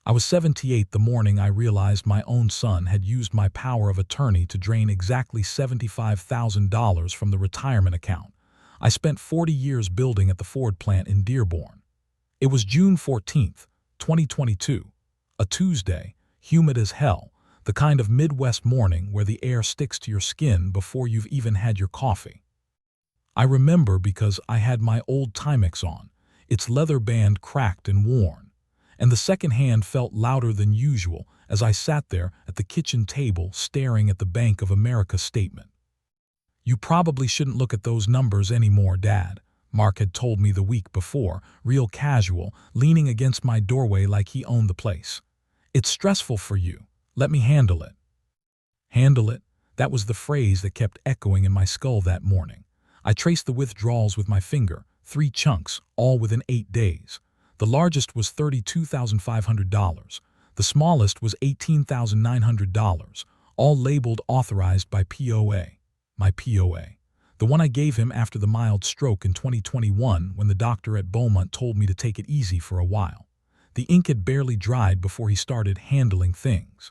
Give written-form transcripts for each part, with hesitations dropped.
I was 78 the morning I realized my own son had used my power of attorney to drain exactly $75,000 from the retirement account I spent 40 years building at the Ford plant in Dearborn. It was June 14th, 2022, a Tuesday, humid as hell, the kind of Midwest morning where the air sticks to your skin before you've even had your coffee. I remember because I had my old Timex on, its leather band cracked and worn, and the second hand felt louder than usual as I sat there at the kitchen table staring at the Bank of America statement. "You probably shouldn't look at those numbers anymore, Dad," Mark had told me the week before, real casual, leaning against my doorway like he owned the place. "It's stressful for you. Let me handle it." Handle it? That was the phrase that kept echoing in my skull that morning. I traced the withdrawals with my finger, 3 chunks, all within 8 days. The largest was $32,500. The smallest was $18,900, all labeled authorized by POA. My POA. The one I gave him after the mild stroke in 2021 when the doctor at Beaumont told me to take it easy for a while. The ink had barely dried before he started handling things.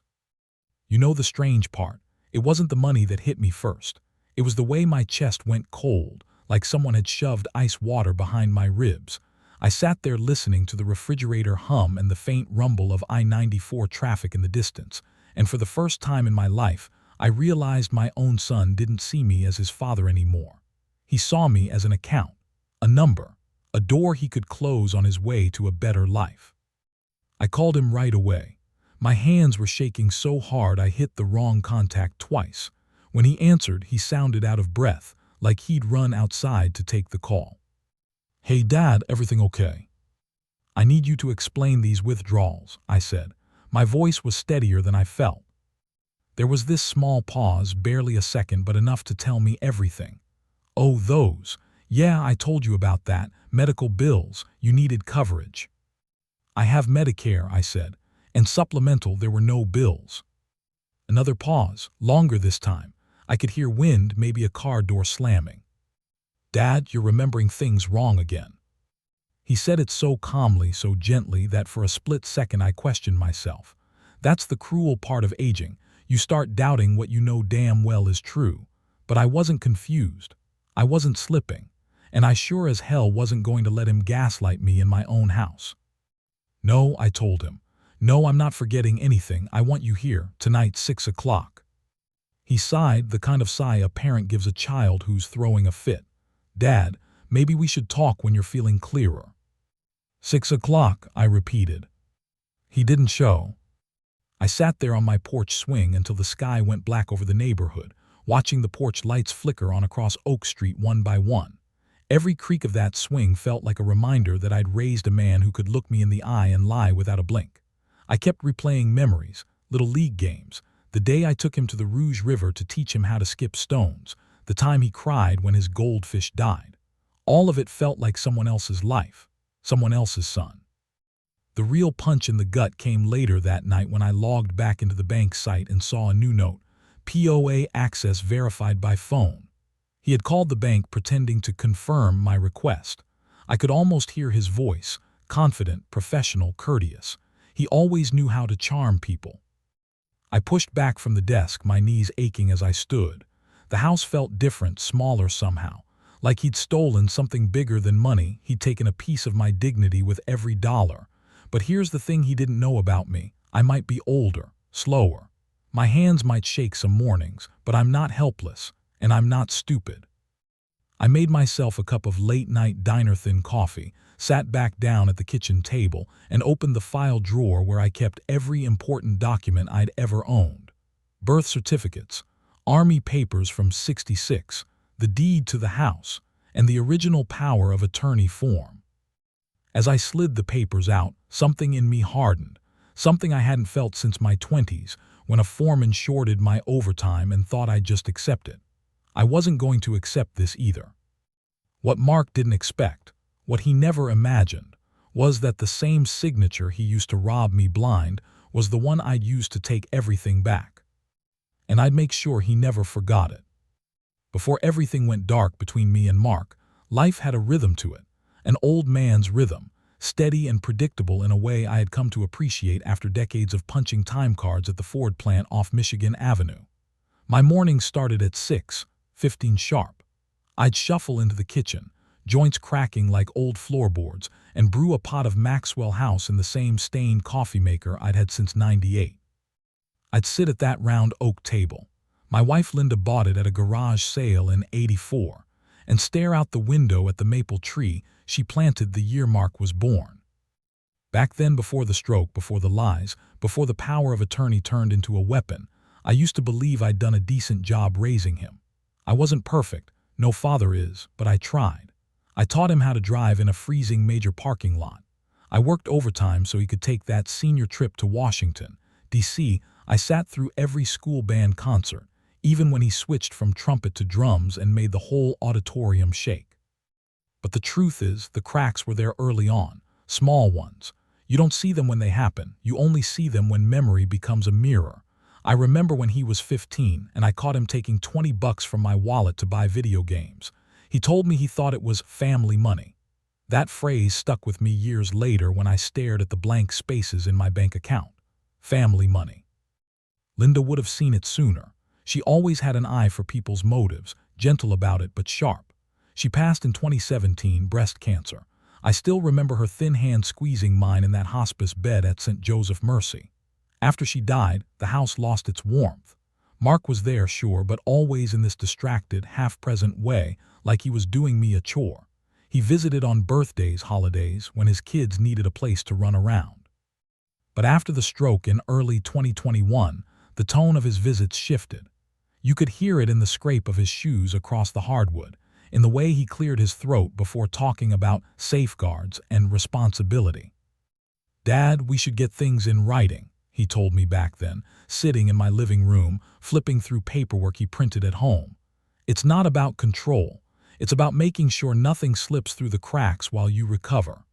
You know the strange part? It wasn't the money that hit me first. It was the way my chest went cold, like someone had shoved ice water behind my ribs. I sat there listening to the refrigerator hum and the faint rumble of I-94 traffic in the distance, and for the first time in my life, I realized my own son didn't see me as his father anymore. He saw me as an account, a number, a door he could close on his way to a better life. I called him right away. My hands were shaking so hard I hit the wrong contact twice. When he answered, he sounded out of breath, like he'd run outside to take the call. "Hey, Dad, everything okay?" "I need you to explain these withdrawals," I said. My voice was steadier than I felt. There was this small pause, barely a second, but enough to tell me everything. "Oh, those. Yeah, I told you about that. Medical bills. You needed coverage." "I have Medicare," I said, "and supplemental. There were no bills." Another pause, longer this time. I could hear wind, maybe a car door slamming. "Dad, you're remembering things wrong again." He said it so calmly, so gently, that for a split second I questioned myself. That's the cruel part of aging. You start doubting what you know damn well is true. But I wasn't confused. I wasn't slipping. And I sure as hell wasn't going to let him gaslight me in my own house. "No," I told him. "No, I'm not forgetting anything. I want you here, tonight, 6 o'clock. He sighed, the kind of sigh a parent gives a child who's throwing a fit. "Dad, maybe we should talk when you're feeling clearer." 6 o'clock, I repeated. He didn't show. I sat there on my porch swing until the sky went black over the neighborhood, watching the porch lights flicker on across Oak Street one by one. Every creak of that swing felt like a reminder that I'd raised a man who could look me in the eye and lie without a blink. I kept replaying memories, little league games, the day I took him to the Rouge River to teach him how to skip stones, the time he cried when his goldfish died. All of it felt like someone else's life, someone else's son. The real punch in the gut came later that night when I logged back into the bank site and saw a new note, POA access verified by phone. He had called the bank pretending to confirm my request. I could almost hear his voice, confident, professional, courteous. He always knew how to charm people. I pushed back from the desk, my knees aching as I stood. The house felt different, smaller somehow. Like he'd stolen something bigger than money. He'd taken a piece of my dignity with every dollar. But here's the thing he didn't know about me. I might be older, slower. My hands might shake some mornings, but I'm not helpless, and I'm not stupid. I made myself a cup of late-night diner-thin coffee, sat back down at the kitchen table, and opened the file drawer where I kept every important document I'd ever owned. Birth certificates, Army papers from '66, the deed to the house, and the original power of attorney form. As I slid the papers out, something in me hardened, something I hadn't felt since my 20s, when a foreman shorted my overtime and thought I'd just accept it. I wasn't going to accept this either. What Mark didn't expect, what he never imagined, was that the same signature he used to rob me blind was the one I'd use to take everything back. And I'd make sure he never forgot it. Before everything went dark between me and Mark, life had a rhythm to it, an old man's rhythm, steady and predictable in a way I had come to appreciate after decades of punching time cards at the Ford plant off Michigan Avenue. My mornings started at 6:15 sharp. I'd shuffle into the kitchen, joints cracking like old floorboards, and brew a pot of Maxwell House in the same stained coffee maker I'd had since '98. I'd sit at that round oak table. My wife Linda bought it at a garage sale in '84, and stare out the window at the maple tree she planted the year Mark was born. Back then, before the stroke, before the lies, before the power of attorney turned into a weapon, I used to believe I'd done a decent job raising him. I wasn't perfect, no father is, but I tried. I taught him how to drive in a freezing major parking lot. I worked overtime so he could take that senior trip to Washington, D.C. I sat through every school band concert, even when he switched from trumpet to drums and made the whole auditorium shake. But the truth is, the cracks were there early on, small ones. You don't see them when they happen, you only see them when memory becomes a mirror. I remember when he was 15 and I caught him taking $20 from my wallet to buy video games. He told me he thought it was family money. That phrase stuck with me years later when I stared at the blank spaces in my bank account. Family money. Linda would have seen it sooner. She always had an eye for people's motives, gentle about it but sharp. She passed in 2017, breast cancer. I still remember her thin hand squeezing mine in that hospice bed at St. Joseph Mercy. After she died, the house lost its warmth. Mark was there, sure, but always in this distracted, half-present way, like he was doing me a chore. He visited on birthdays, holidays, when his kids needed a place to run around. But after the stroke in early 2021, the tone of his visits shifted. You could hear it in the scrape of his shoes across the hardwood, in the way he cleared his throat before talking about safeguards and responsibility. "Dad, we should get things in writing," he told me back then, sitting in my living room, flipping through paperwork he printed at home. "It's not about control. It's about making sure nothing slips through the cracks while you recover."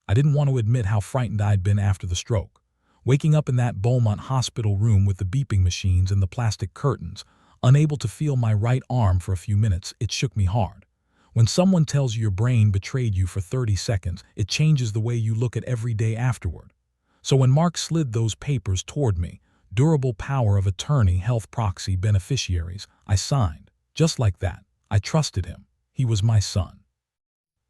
I didn't want to admit how frightened I'd been after the stroke. Waking up in that Beaumont hospital room with the beeping machines and the plastic curtains, unable to feel my right arm for a few minutes, it shook me hard. When someone tells you your brain betrayed you for 30 seconds, it changes the way you look at every day afterward. So when Mark slid those papers toward me, durable power of attorney, health proxy, beneficiaries, I signed. Just like that. I trusted him. He was my son.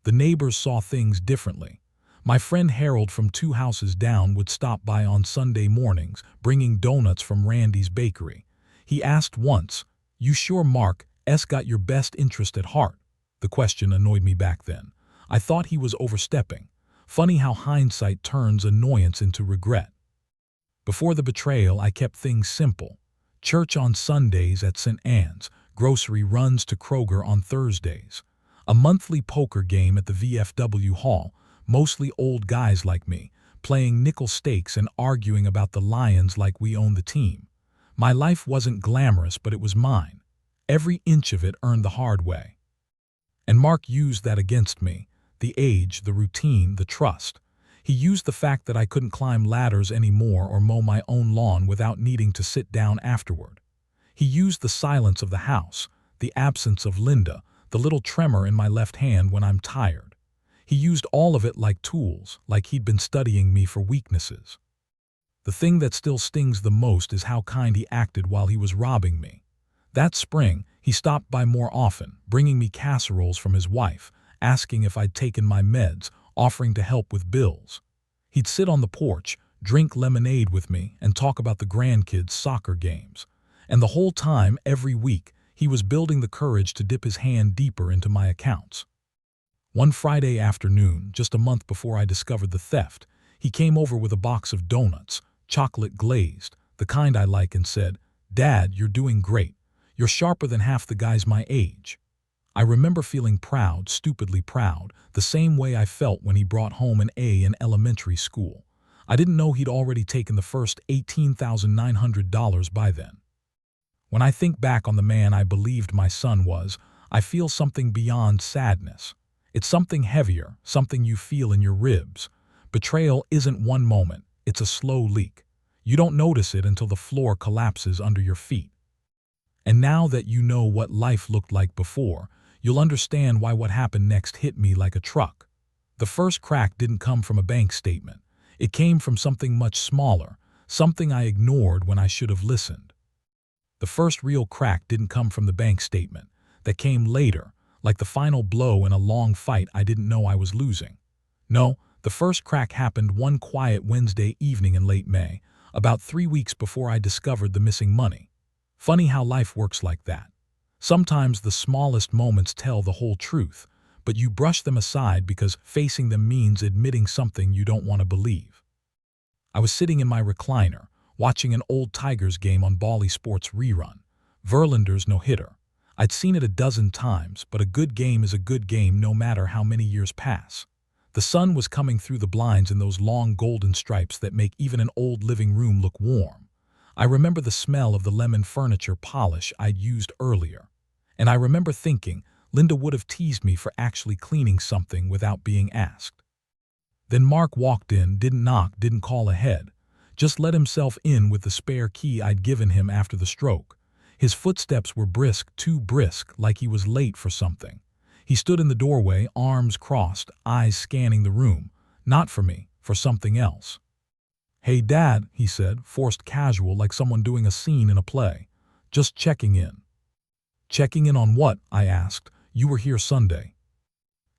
The neighbors saw things differently. My friend Harold from 2 houses down would stop by on Sunday mornings, bringing donuts from Randy's bakery. He asked once, "You sure Mark S. got your best interest at heart?" The question annoyed me back then. I thought he was overstepping. Funny how hindsight turns annoyance into regret. Before the betrayal, I kept things simple. Church on Sundays at St. Anne's, grocery runs to Kroger on Thursdays. A monthly poker game at the VFW Hall, mostly old guys like me, playing nickel stakes and arguing about the Lions like we owned the team. My life wasn't glamorous, but it was mine. Every inch of it earned the hard way. And Mark used that against me. The age, the routine, the trust. He used the fact that I couldn't climb ladders anymore or mow my own lawn without needing to sit down afterward. He used the silence of the house, the absence of Linda, the little tremor in my left hand when I'm tired. He used all of it like tools, like he'd been studying me for weaknesses. The thing that still stings the most is how kind he acted while he was robbing me. That spring, he stopped by more often, bringing me casseroles from his wife, asking if I'd taken my meds, offering to help with bills. He'd sit on the porch, drink lemonade with me, and talk about the grandkids' soccer games. And the whole time, every week, he was building the courage to dip his hand deeper into my accounts. One Friday afternoon, just a month before I discovered the theft, he came over with a box of donuts, chocolate glazed, the kind I like, and said, "Dad, you're doing great. You're sharper than half the guys my age." I remember feeling proud, stupidly proud, the same way I felt when he brought home an A in elementary school. I didn't know he'd already taken the first $18,900 by then. When I think back on the man I believed my son was, I feel something beyond sadness. It's something heavier, something you feel in your ribs. Betrayal isn't one moment, it's a slow leak. You don't notice it until the floor collapses under your feet. And now that you know what life looked like before, you'll understand why what happened next hit me like a truck. The first crack didn't come from a bank statement. It came from something much smaller, something I ignored when I should have listened. The first real crack didn't come from the bank statement. That came later, like the final blow in a long fight I didn't know I was losing. No, the first crack happened one quiet Wednesday evening in late May, about 3 weeks before I discovered the missing money. Funny how life works like that. Sometimes the smallest moments tell the whole truth, but you brush them aside because facing them means admitting something you don't want to believe. I was sitting in my recliner, watching an old Tigers game on Bally Sports rerun. Verlander's no-hitter. I'd seen it a dozen times, but a good game is a good game no matter how many years pass. The sun was coming through the blinds in those long golden stripes that make even an old living room look warm. I remember the smell of the lemon furniture polish I'd used earlier. And I remember thinking, Linda would have teased me for actually cleaning something without being asked. Then Mark walked in, didn't knock, didn't call ahead. Just let himself in with the spare key I'd given him after the stroke. His footsteps were brisk, too brisk, like he was late for something. He stood in the doorway, arms crossed, eyes scanning the room. Not for me, for something else. "Hey, Dad," he said, forced casual like someone doing a scene in a play. "Just checking in." "Checking in on what?" I asked. "You were here Sunday."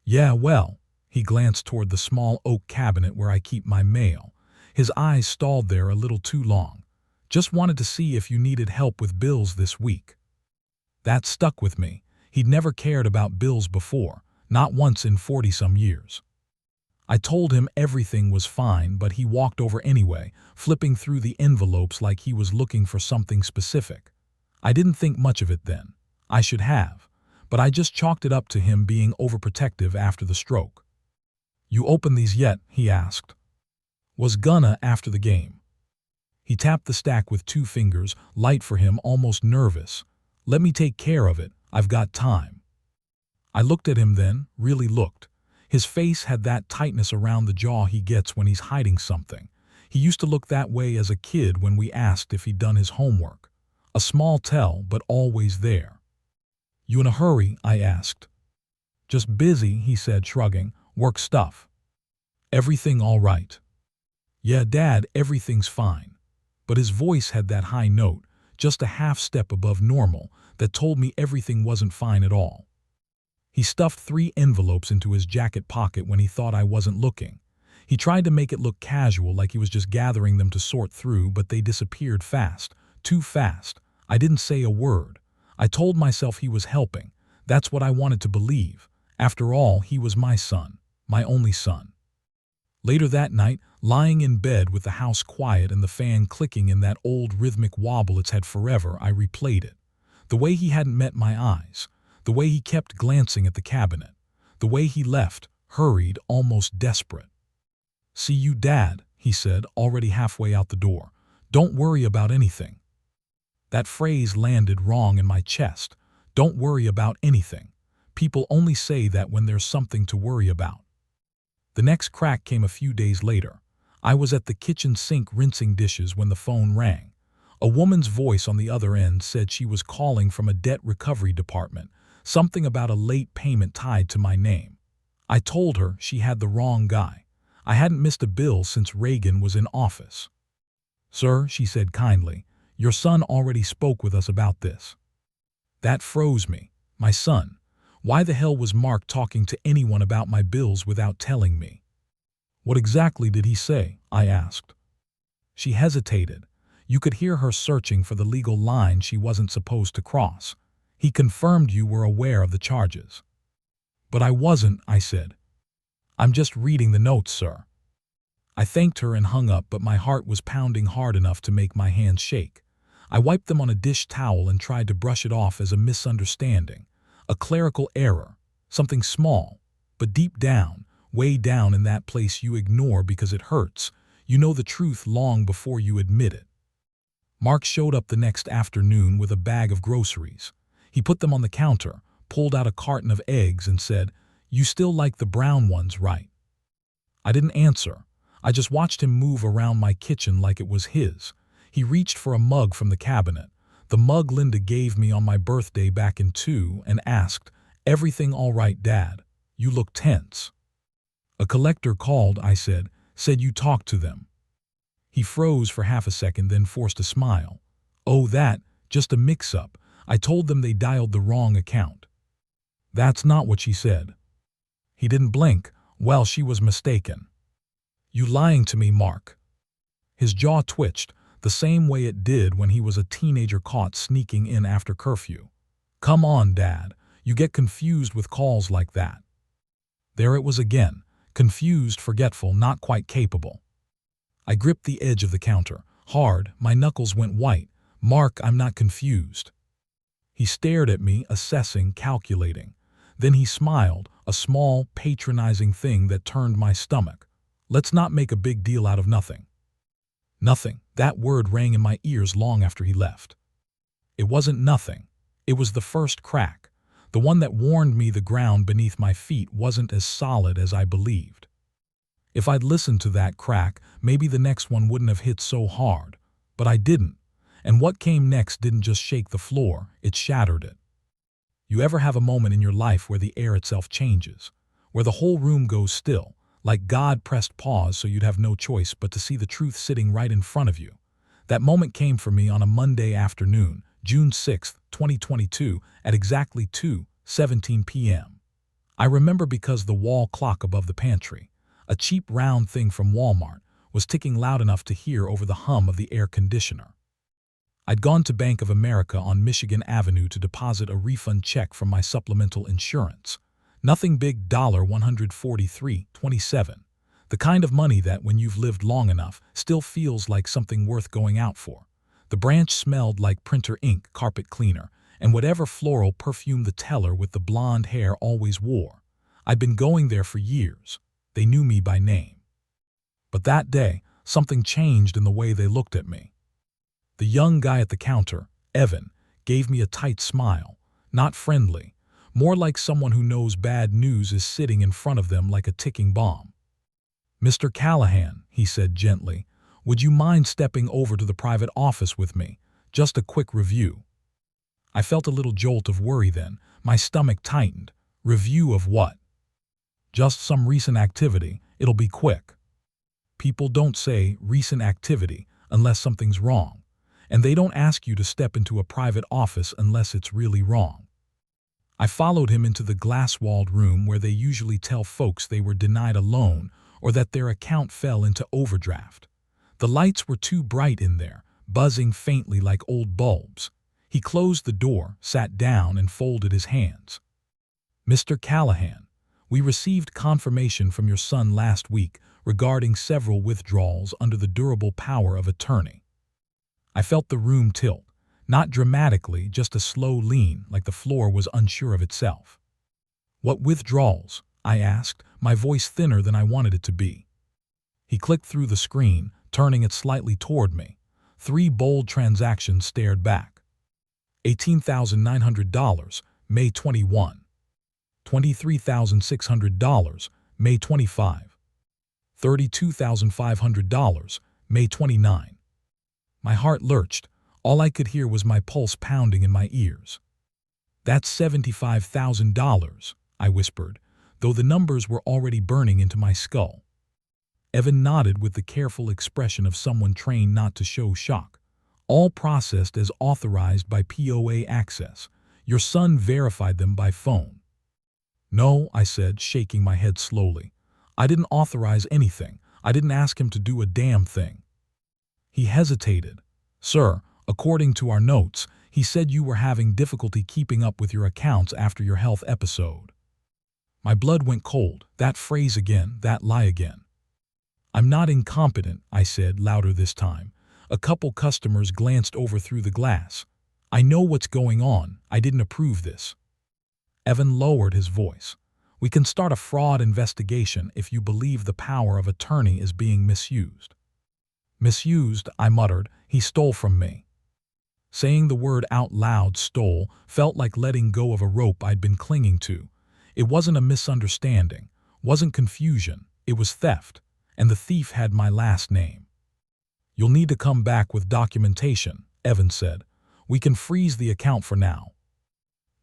"Yeah, well." He glanced toward the small oak cabinet where I keep my mail. His eyes stalled there a little too long. "Just wanted to see if you needed help with bills this week." That stuck with me. He'd never cared about bills before, not once in 40-some years. I told him everything was fine, but he walked over anyway, flipping through the envelopes like he was looking for something specific. I didn't think much of it then. I should have, but I just chalked it up to him being overprotective after the stroke. "You opened these yet?" he asked. "Was gonna after the game." He tapped the stack with 2 fingers, light for him, almost nervous. "Let me take care of it. I've got time." I looked at him then, really looked. His face had that tightness around the jaw he gets when he's hiding something. He used to look that way as a kid when we asked if he'd done his homework. A small tell, but always there. "You in a hurry?" I asked. "Just busy," he said, shrugging. "Work stuff." "Everything all right?" "Yeah, Dad, everything's fine." But his voice had that high note, just a half step above normal, that told me everything wasn't fine at all. He stuffed 3 envelopes into his jacket pocket when he thought I wasn't looking. He tried to make it look casual, like he was just gathering them to sort through, but they disappeared fast, too fast. I didn't say a word. I told myself he was helping. That's what I wanted to believe. After all, he was my son, my only son. Later that night, lying in bed with the house quiet and the fan clicking in that old rhythmic wobble it's had forever, I replayed it. The way he hadn't met my eyes. The way he kept glancing at the cabinet. The way he left, hurried, almost desperate. "See you, Dad," he said, already halfway out the door. "Don't worry about anything." That phrase landed wrong in my chest. Don't worry about anything. People only say that when there's something to worry about. The next crack came a few days later. I was at the kitchen sink rinsing dishes when the phone rang. A woman's voice on the other end said she was calling from a debt recovery department, something about a late payment tied to my name. I told her she had the wrong guy. I hadn't missed a bill since Reagan was in office. "Sir," she said kindly, "your son already spoke with us about this." That froze me. My son. Why the hell was Mark talking to anyone about my bills without telling me? "What exactly did he say?" I asked. She hesitated. You could hear her searching for the legal line she wasn't supposed to cross. "He confirmed you were aware of the charges." "But I wasn't," I said. "I'm just reading the notes, sir." I thanked her and hung up, but my heart was pounding hard enough to make my hands shake. I wiped them on a dish towel and tried to brush it off as a misunderstanding. A clerical error, something small, but deep down, way down in that place you ignore because it hurts, you know the truth long before you admit it. Mark showed up the next afternoon with a bag of groceries. He put them on the counter, pulled out a carton of eggs and said, "You still like the brown ones, right?" I didn't answer. I just watched him move around my kitchen like it was his. He reached for a mug from the cabinet. The mug Linda gave me on my birthday back in '02, and asked, "Everything all right, Dad? You look tense." A collector called, I said. Said you talked to them. He froze for half a second, then forced a smile. Oh, just a mix-up. I told them they dialed the wrong account. That's not what she said. He didn't blink. Well, she was mistaken. You lying to me, Mark? His jaw twitched, the same way it did when he was a teenager caught sneaking in after curfew. Come on, Dad. You get confused with calls like that. There it was again. Confused, forgetful, not quite capable. I gripped the edge of the counter. Hard, my knuckles went white. Mark, I'm not confused. He stared at me, assessing, calculating. Then he smiled, a small, patronizing thing that turned my stomach. Let's not make a big deal out of nothing. Nothing. That word rang in my ears long after he left. It wasn't nothing. It was the first crack, the one that warned me the ground beneath my feet wasn't as solid as I believed. If I'd listened to that crack, maybe the next one wouldn't have hit so hard. But I didn't. And what came next didn't just shake the floor, it shattered it. You ever have a moment in your life where the air itself changes, where the whole room goes still, like God pressed pause so you'd have no choice but to see the truth sitting right in front of you? That moment came for me on a Monday afternoon, June 6, 2022, at exactly 2:17 p.m. I remember because the wall clock above the pantry, a cheap round thing from Walmart, was ticking loud enough to hear over the hum of the air conditioner. I'd gone to Bank of America on Michigan Avenue to deposit a refund check from my supplemental insurance. Nothing big, $143.27. The kind of money that, when you've lived long enough, still feels like something worth going out for. The branch smelled like printer ink, carpet cleaner, and whatever floral perfume the teller with the blonde hair always wore. I'd been going there for years. They knew me by name. But that day, something changed in the way they looked at me. The young guy at the counter, Evan, gave me a tight smile, not friendly, more like someone who knows bad news is sitting in front of them like a ticking bomb. Mr. Callahan, he said gently, would you mind stepping over to the private office with me? Just a quick review. I felt a little jolt of worry then. My stomach tightened. Review of what? Just some recent activity. It'll be quick. People don't say recent activity unless something's wrong. And they don't ask you to step into a private office unless it's really wrong. I followed him into the glass-walled room where they usually tell folks they were denied a loan or that their account fell into overdraft. The lights were too bright in there, buzzing faintly like old bulbs. He closed the door, sat down, and folded his hands. Mr. Callahan, we received confirmation from your son last week regarding several withdrawals under the durable power of attorney. I felt the room tilt, not dramatically, just a slow lean, like the floor was unsure of itself. What withdrawals? I asked, my voice thinner than I wanted it to be. He clicked through the screen, turning it slightly toward me. 3 bold transactions stared back. $18,900, May 21. $23,600, May 25. $32,500, May 29. My heart lurched. All I could hear was my pulse pounding in my ears. That's $75,000, I whispered, though the numbers were already burning into my skull. Evan nodded with the careful expression of someone trained not to show shock. All processed as authorized by POA access. Your son verified them by phone. No, I said, shaking my head slowly. I didn't authorize anything. I didn't ask him to do a damn thing. He hesitated. Sir, according to our notes, he said you were having difficulty keeping up with your accounts after your health episode. My blood went cold. That phrase again, that lie again. I'm not incompetent, I said, louder this time. A couple customers glanced over through the glass. I know what's going on. I didn't approve this. Evan lowered his voice. We can start a fraud investigation if you believe the power of attorney is being misused. Misused, I muttered. He stole from me. Saying the word out loud, stole, felt like letting go of a rope I'd been clinging to. It wasn't a misunderstanding, wasn't confusion, it was theft, and the thief had my last name. You'll need to come back with documentation, Evan said. We can freeze the account for now.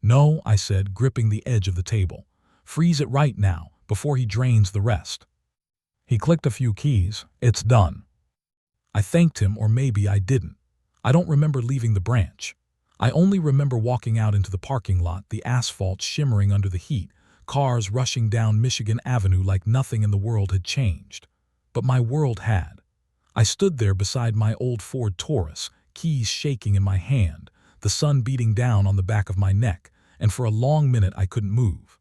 No, I said, gripping the edge of the table. Freeze it right now, before he drains the rest. He clicked a few keys. It's done. I thanked him, or maybe I didn't. I don't remember leaving the branch. I only remember walking out into the parking lot, the asphalt shimmering under the heat, cars rushing down Michigan Avenue like nothing in the world had changed. But my world had. I stood there beside my old Ford Taurus, keys shaking in my hand, the sun beating down on the back of my neck, and for a long minute I couldn't move.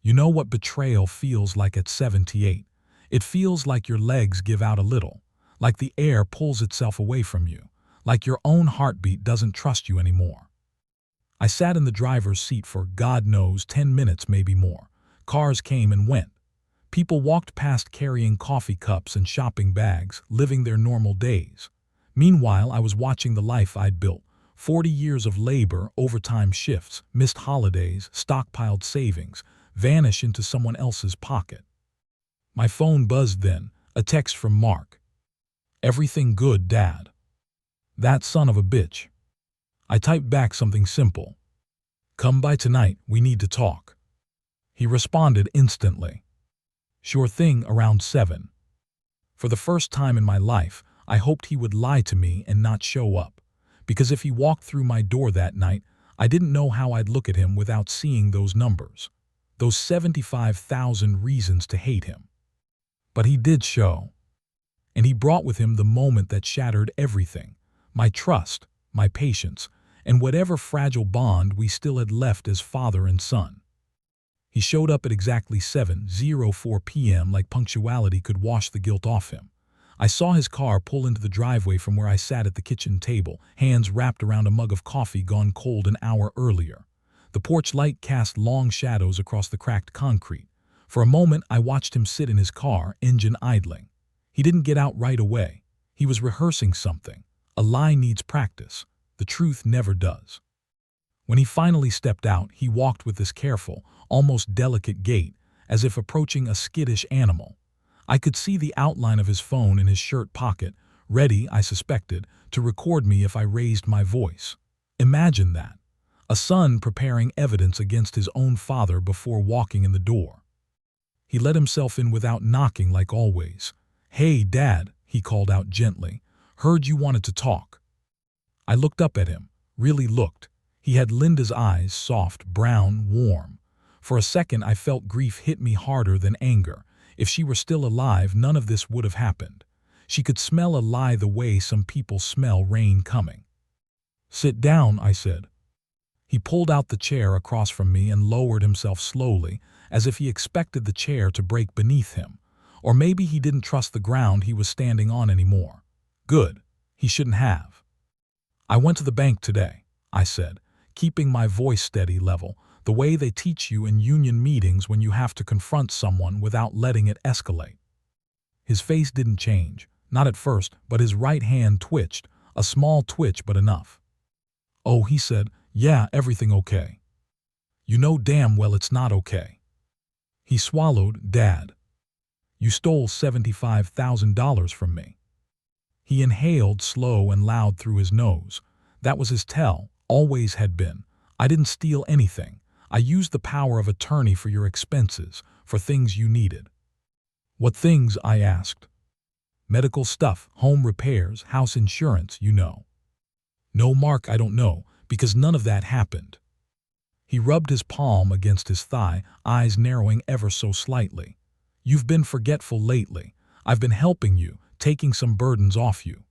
You know what betrayal feels like at 78? It feels like your legs give out a little, like the air pulls itself away from you, like your own heartbeat doesn't trust you anymore. I sat in the driver's seat for, God knows, 10 minutes, maybe more. Cars came and went. People walked past carrying coffee cups and shopping bags, living their normal days. Meanwhile, I was watching the life I'd built. 40 years of labor, overtime shifts, missed holidays, stockpiled savings, vanish into someone else's pocket. My phone buzzed then, a text from Mark. "Everything good, Dad?" That son of a bitch. I typed back something simple. "Come by tonight, we need to talk." He responded instantly. "Sure thing, around 7. For the first time in my life, I hoped he would lie to me and not show up, because if he walked through my door that night, I didn't know how I'd look at him without seeing those numbers, those 75,000 reasons to hate him. But he did show. And he brought with him the moment that shattered everything, my trust, my patience, and whatever fragile bond we still had left as father and son. He showed up at exactly 7:04 p.m. like punctuality could wash the guilt off him. I saw his car pull into the driveway from where I sat at the kitchen table, hands wrapped around a mug of coffee gone cold an hour earlier. The porch light cast long shadows across the cracked concrete. For a moment, I watched him sit in his car, engine idling. He didn't get out right away. He was rehearsing something. A lie needs practice. The truth never does. When he finally stepped out, he walked with this careful, almost delicate gait, as if approaching a skittish animal. I could see the outline of his phone in his shirt pocket, ready, I suspected, to record me if I raised my voice. Imagine that. A son preparing evidence against his own father before walking in the door. He let himself in without knocking, like always. "Hey, Dad," he called out gently. "Heard you wanted to talk." I looked up at him, really looked. He had Linda's eyes, soft, brown, warm. For a second I felt grief hit me harder than anger. If she were still alive, none of this would have happened. She could smell a lie the way some people smell rain coming. "Sit down," I said. He pulled out the chair across from me and lowered himself slowly, as if he expected the chair to break beneath him. Or maybe he didn't trust the ground he was standing on anymore. Good. He shouldn't have. "I went to the bank today," I said, keeping my voice steady, level, the way they teach you in union meetings when you have to confront someone without letting it escalate. His face didn't change, not at first, but his right hand twitched, a small twitch but enough. "Oh," he said, "yeah, everything okay." "You know damn well it's not okay." He swallowed. "Dad, you stole $75,000 from me." He inhaled slow and loud through his nose. That was his tell, always had been. "I didn't steal anything. I used the power of attorney for your expenses, for things you needed." "What things?" I asked. "Medical stuff, home repairs, house insurance, you know." "No, Mark, I don't know, because none of that happened." He rubbed his palm against his thigh, eyes narrowing ever so slightly. "You've been forgetful lately. I've been helping you, taking some burdens off you."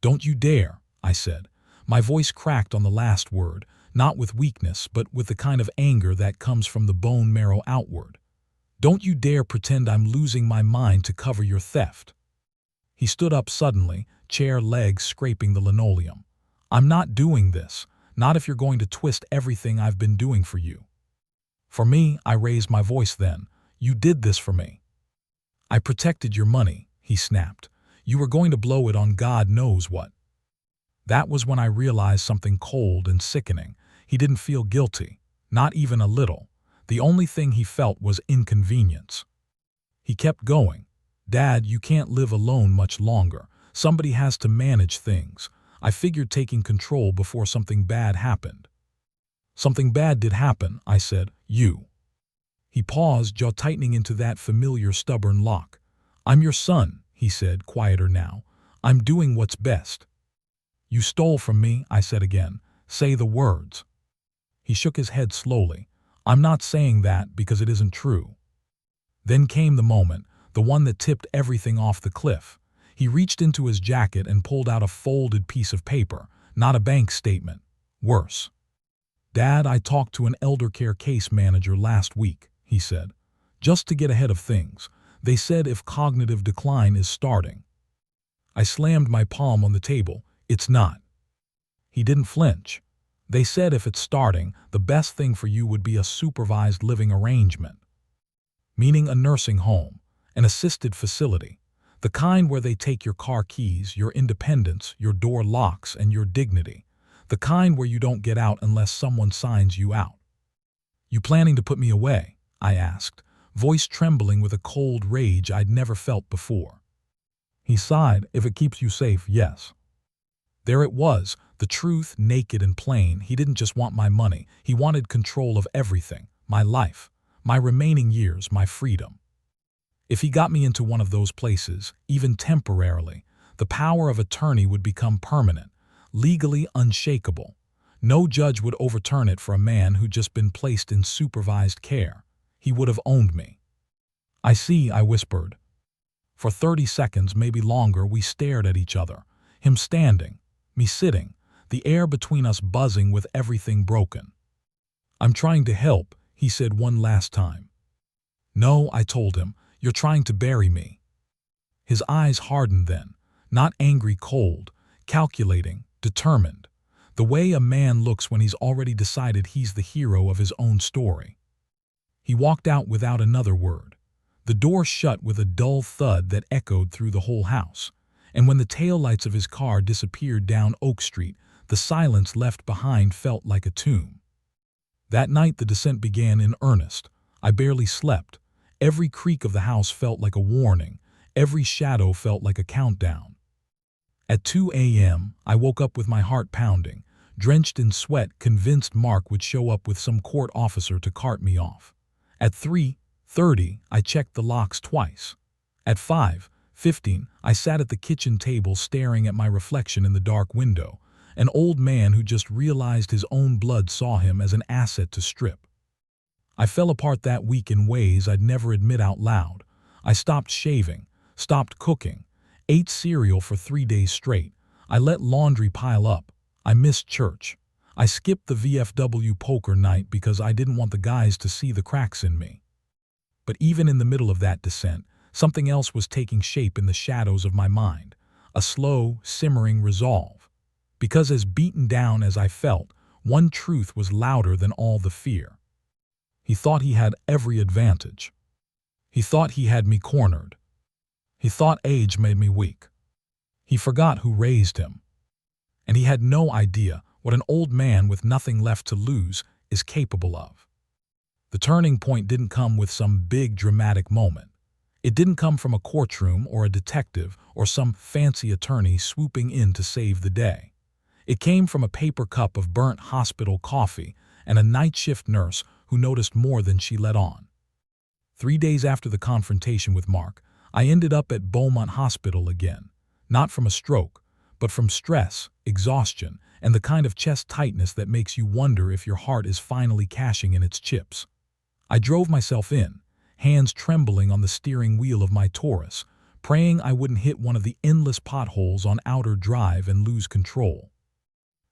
"Don't you dare," I said. My voice cracked on the last word, not with weakness, but with the kind of anger that comes from the bone marrow outward. "Don't you dare pretend I'm losing my mind to cover your theft." He stood up suddenly, chair legs scraping the linoleum. "I'm not doing this, not if you're going to twist everything I've been doing for you." "For me," I raised my voice then. "You did this for me." "I protected your money," he snapped. "You were going to blow it on God knows what." That was when I realized something cold and sickening. He didn't feel guilty, not even a little. The only thing he felt was inconvenience. He kept going. "Dad, you can't live alone much longer. Somebody has to manage things. I figured taking control before something bad happened." "Something bad did happen," I said. "You." He paused, jaw tightening into that familiar stubborn lock. "I'm your son," he said, quieter now. "I'm doing what's best." "You stole from me," I said again. "Say the words." He shook his head slowly. "I'm not saying that because it isn't true." Then came the moment, the one that tipped everything off the cliff. He reached into his jacket and pulled out a folded piece of paper, not a bank statement. Worse. "Dad, I talked to an elder care case manager last week," he said. "Just to get ahead of things. They said if cognitive decline is starting." I slammed my palm on the table. "It's not." He didn't flinch. "They said if it's starting, the best thing for you would be a supervised living arrangement. Meaning a nursing home, an assisted facility. The kind where they take your car keys, your independence, your door locks, and your dignity. The kind where you don't get out unless someone signs you out." "You planning to put me away?" I asked, voice trembling with a cold rage I'd never felt before. He sighed. "If it keeps you safe, yes." There it was, the truth, naked and plain. He didn't just want my money. He wanted control of everything. My life, my remaining years, my freedom. If he got me into one of those places, even temporarily, the power of attorney would become permanent, legally unshakable. No judge would overturn it for a man who'd just been placed in supervised care. He would have owned me. "I see," I whispered. For 30 seconds, maybe longer, we stared at each other. Him standing, me sitting, the air between us buzzing with everything broken. "I'm trying to help," he said one last time. "No," I told him, "you're trying to bury me." His eyes hardened then, not angry, cold, calculating, determined. The way a man looks when he's already decided he's the hero of his own story. He walked out without another word. The door shut with a dull thud that echoed through the whole house. And when the taillights of his car disappeared down Oak Street, the silence left behind felt like a tomb. That night the descent began in earnest. I barely slept. Every creak of the house felt like a warning. Every shadow felt like a countdown. At 2 a.m., I woke up with my heart pounding, drenched in sweat, convinced Mark would show up with some court officer to cart me off. At 3:30, I checked the locks twice. At 5:15, I sat at the kitchen table staring at my reflection in the dark window, an old man who just realized his own blood saw him as an asset to strip. I fell apart that week in ways I'd never admit out loud. I stopped shaving, stopped cooking, ate cereal for 3 days straight. I let laundry pile up. I missed church. I skipped the VFW poker night because I didn't want the guys to see the cracks in me. But even in the middle of that descent, something else was taking shape in the shadows of my mind, a slow, simmering resolve. Because as beaten down as I felt, one truth was louder than all the fear. He thought he had every advantage. He thought he had me cornered. He thought age made me weak. He forgot who raised him. And he had no idea what an old man with nothing left to lose is capable of. The turning point didn't come with some big dramatic moment. It didn't come from a courtroom or a detective or some fancy attorney swooping in to save the day. It came from a paper cup of burnt hospital coffee and a night shift nurse who noticed more than she let on. 3 days after the confrontation with Mark, I ended up at Beaumont Hospital again, not from a stroke, but from stress, exhaustion, and the kind of chest tightness that makes you wonder if your heart is finally cashing in its chips. I drove myself in, hands trembling on the steering wheel of my Taurus, praying I wouldn't hit one of the endless potholes on Outer Drive and lose control.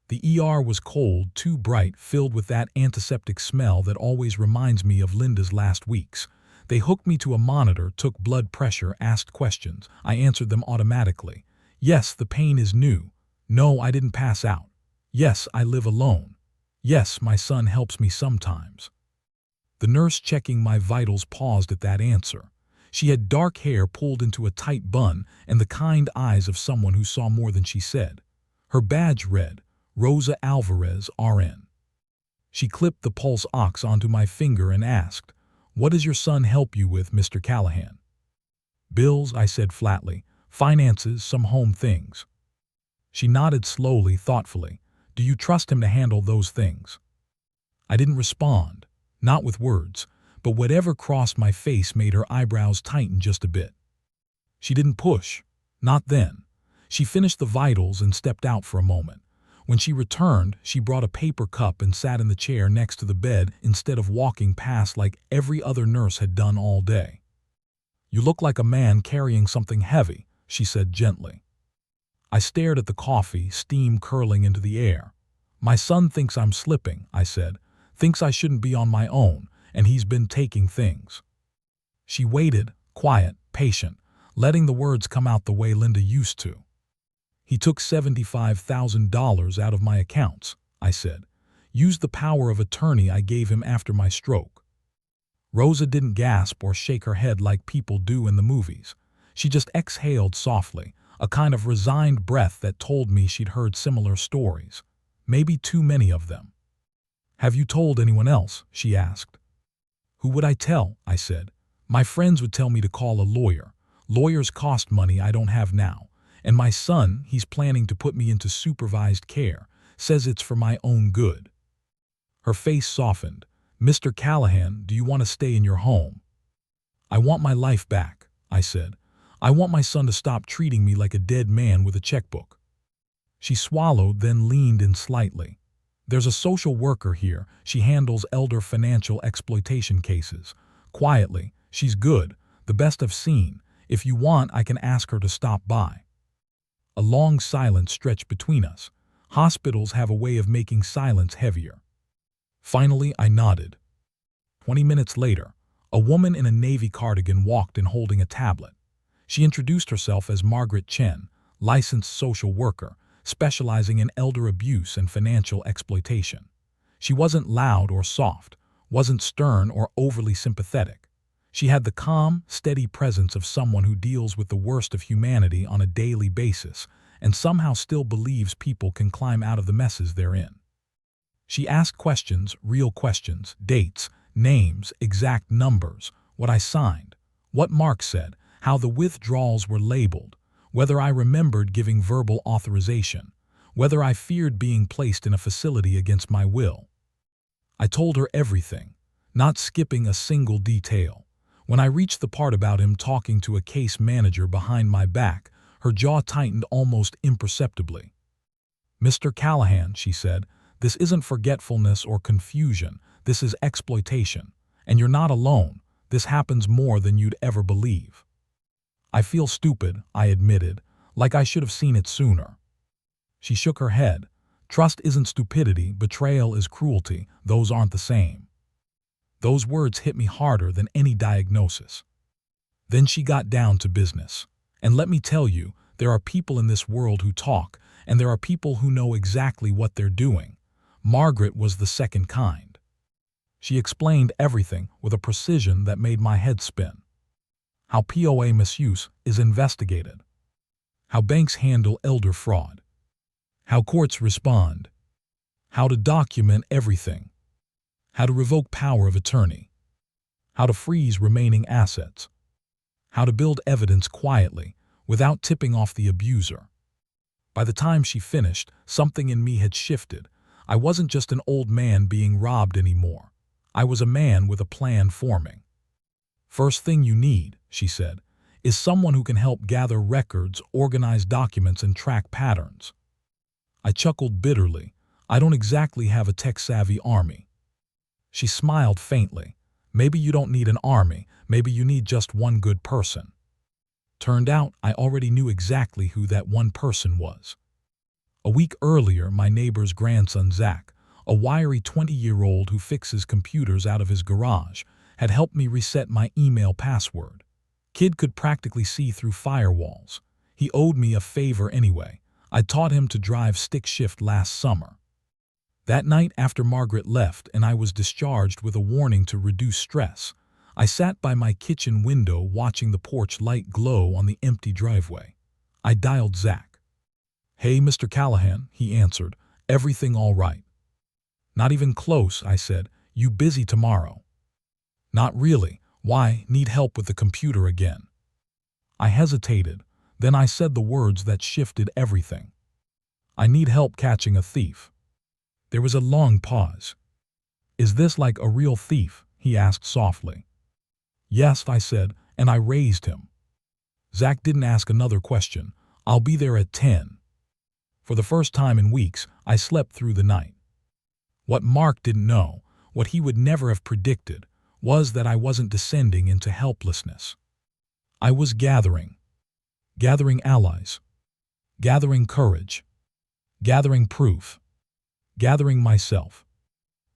The ER was cold, too bright, filled with that antiseptic smell that always reminds me of Linda's last weeks. They hooked me to a monitor, took blood pressure, asked questions. I answered them automatically. Yes, the pain is new. No, I didn't pass out. Yes, I live alone. Yes, my son helps me sometimes. The nurse checking my vitals paused at that answer. She had dark hair pulled into a tight bun and the kind eyes of someone who saw more than she said. Her badge read, Rosa Alvarez, RN. She clipped the pulse ox onto my finger and asked, "What does your son help you with, Mr. Callahan?" "Bills," I said flatly. "Finances, some home things." She nodded slowly, thoughtfully. "Do you trust him to handle those things?" I didn't respond, not with words, but whatever crossed my face made her eyebrows tighten just a bit. She didn't push. Not then. She finished the vitals and stepped out for a moment. When she returned, she brought a paper cup and sat in the chair next to the bed instead of walking past like every other nurse had done all day. "You look like a man carrying something heavy," she said gently. I stared at the coffee, steam curling into the air. "My son thinks I'm slipping," I said. "Thinks I shouldn't be on my own, and he's been taking things." She waited, quiet, patient, letting the words come out the way Linda used to. "He took $75,000 out of my accounts," I said. "Used the power of attorney I gave him after my stroke." Rosa didn't gasp or shake her head like people do in the movies. She just exhaled softly, a kind of resigned breath that told me she'd heard similar stories. Maybe too many of them. "Have you told anyone else?" she asked. "Who would I tell?" I said. "My friends would tell me to call a lawyer. Lawyers cost money I don't have now. And my son, he's planning to put me into supervised care, says it's for my own good." Her face softened. "Mr. Callahan, do you want to stay in your home?" "I want my life back," I said. "I want my son to stop treating me like a dead man with a checkbook." She swallowed, then leaned in slightly. "There's a social worker here. She handles elder financial exploitation cases. Quietly. She's good, the best I've seen. If you want, I can ask her to stop by." A long silence stretched between us. Hospitals have a way of making silence heavier. Finally, I nodded. 20 minutes later, a woman in a navy cardigan walked in holding a tablet. She introduced herself as Margaret Chen, licensed social worker, specializing in elder abuse and financial exploitation. She wasn't loud or soft, wasn't stern or overly sympathetic. She had the calm, steady presence of someone who deals with the worst of humanity on a daily basis and somehow still believes people can climb out of the messes they're in. She asked questions, real questions, dates, names, exact numbers, what I signed, what Mark said, how the withdrawals were labeled, whether I remembered giving verbal authorization, whether I feared being placed in a facility against my will. I told her everything, not skipping a single detail. When I reached the part about him talking to a case manager behind my back, her jaw tightened almost imperceptibly. "Mr. Callahan," she said, "this isn't forgetfulness or confusion. This is exploitation. And you're not alone. This happens more than you'd ever believe." "I feel stupid," I admitted, "like I should have seen it sooner." She shook her head. "Trust isn't stupidity, betrayal is cruelty. Those aren't the same." Those words hit me harder than any diagnosis. Then she got down to business. "And let me tell you, there are people in this world who talk, and there are people who know exactly what they're doing. Margaret was the second kind." She explained everything with a precision that made my head spin. How POA misuse is investigated. How banks handle elder fraud. How courts respond. How to document everything. How to revoke power of attorney. How to freeze remaining assets. How to build evidence quietly, without tipping off the abuser. By the time she finished, something in me had shifted. I wasn't just an old man being robbed anymore. I was a man with a plan forming. "First thing you need," she said, "is someone who can help gather records, organize documents, and track patterns." I chuckled bitterly. "I don't exactly have a tech-savvy army." She smiled faintly. "Maybe you don't need an army. Maybe you need just one good person." Turned out, I already knew exactly who that one person was. A week earlier, my neighbor's grandson, Zach, a wiry 20-year-old who fixes computers out of his garage, had helped me reset my email password. Kid could practically see through firewalls. He owed me a favor anyway. I taught him to drive stick shift last summer. That night after Margaret left and I was discharged with a warning to reduce stress, I sat by my kitchen window watching the porch light glow on the empty driveway. I dialed Zach. "Hey, Mr. Callahan," he answered. "Everything all right?" "Not even close," I said. "You busy tomorrow?" "Not really. Why? Need help with the computer again?" I hesitated. Then I said the words that shifted everything. "I need help catching a thief." There was a long pause. "Is this like a real thief?" he asked softly. Yes, I said, and I raised him. Zach didn't ask another question. I'll be there at 10. For the first time in weeks, I slept through the night. What Mark didn't know, what he would never have predicted, was that I wasn't descending into helplessness. I was gathering allies, gathering courage, gathering proof, gathering myself.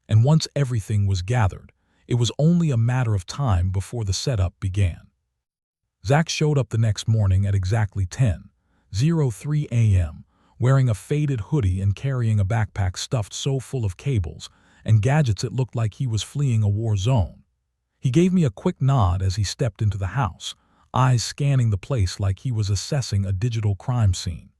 And once everything was gathered, it was only a matter of time before the setup began. Zach showed up the next morning at exactly 10:03 a.m., wearing a faded hoodie and carrying a backpack stuffed so full of cables and gadgets it looked like he was fleeing a war zone. He gave me a quick nod as he stepped into the house, eyes scanning the place like he was assessing a digital crime scene.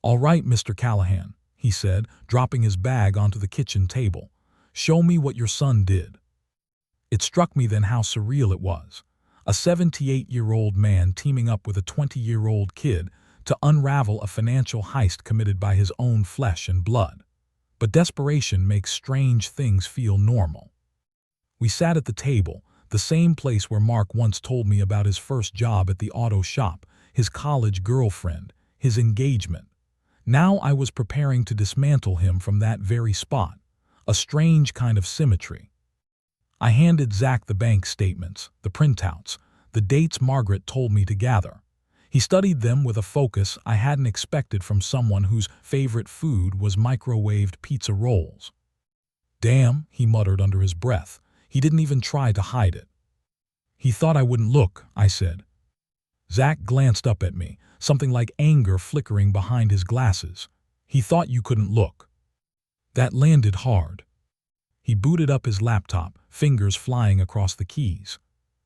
"All right, Mr. Callahan," he said, dropping his bag onto the kitchen table. "Show me what your son did." It struck me then how surreal it was. A 78-year-old man teaming up with a 20-year-old kid to unravel a financial heist committed by his own flesh and blood. But desperation makes strange things feel normal. We sat at the table, the same place where Mark once told me about his first job at the auto shop, his college girlfriend, his engagement. Now I was preparing to dismantle him from that very spot, a strange kind of symmetry. I handed Zach the bank statements, the printouts, the dates Margaret told me to gather. He studied them with a focus I hadn't expected from someone whose favorite food was microwaved pizza rolls. "Damn," he muttered under his breath. He didn't even try to hide it. "He thought I wouldn't look," I said. Zach glanced up at me, something like anger flickering behind his glasses. "He thought you couldn't look." That landed hard. He booted up his laptop, fingers flying across the keys.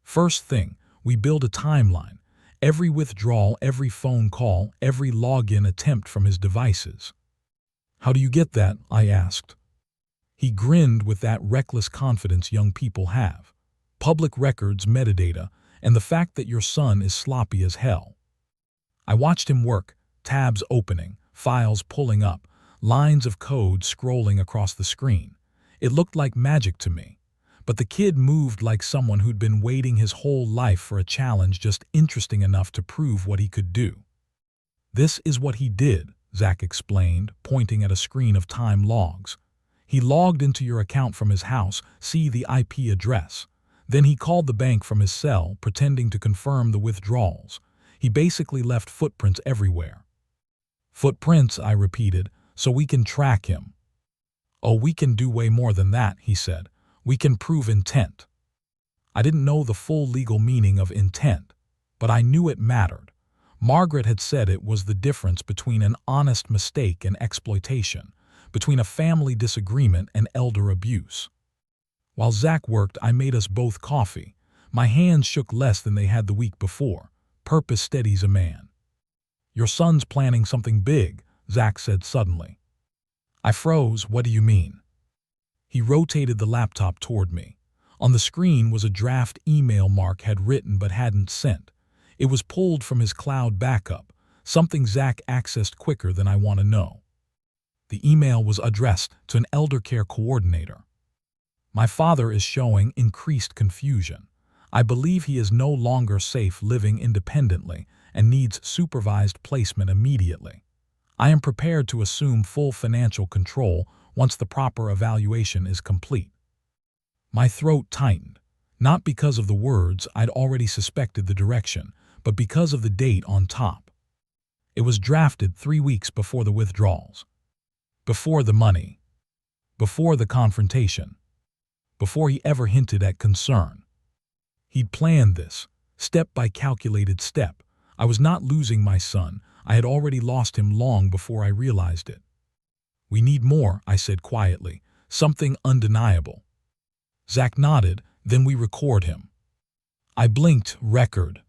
"First thing, we build a timeline. Every withdrawal, every phone call, every login attempt from his devices." "How do you get that?" I asked. He grinned with that reckless confidence young people have. "Public records, metadata, and the fact that your son is sloppy as hell." I watched him work, tabs opening, files pulling up, lines of code scrolling across the screen. It looked like magic to me. But the kid moved like someone who'd been waiting his whole life for a challenge just interesting enough to prove what he could do. "This is what he did," Zach explained, pointing at a screen of time logs. "He logged into your account from his house, see the IP address. Then he called the bank from his cell, pretending to confirm the withdrawals. He basically left footprints everywhere." "Footprints," I repeated, "so we can track him." "Oh, we can do way more than that," he said. "We can prove intent." I didn't know the full legal meaning of intent, but I knew it mattered. Margaret had said it was the difference between an honest mistake and exploitation, between a family disagreement and elder abuse. While Zach worked, I made us both coffee. My hands shook less than they had the week before. Purpose steadies a man. "Your son's planning something big," Zach said suddenly. I froze. "What do you mean?" He rotated the laptop toward me. On the screen was a draft email Mark had written but hadn't sent. It was pulled from his cloud backup, something Zach accessed quicker than I want to know. The email was addressed to an elder care coordinator. "My father is showing increased confusion. I believe he is no longer safe living independently and needs supervised placement immediately. I am prepared to assume full financial control once the proper evaluation is complete." My throat tightened, not because of the words I'd already suspected the direction, but because of the date on top. It was drafted 3 weeks before the withdrawals. Before the money. Before the confrontation. Before he ever hinted at concern. He'd planned this, step by calculated step. I was not losing my son. I had already lost him long before I realized it. "We need more," I said quietly, "something undeniable." Zach nodded, "Then we record him." I blinked. "Record?"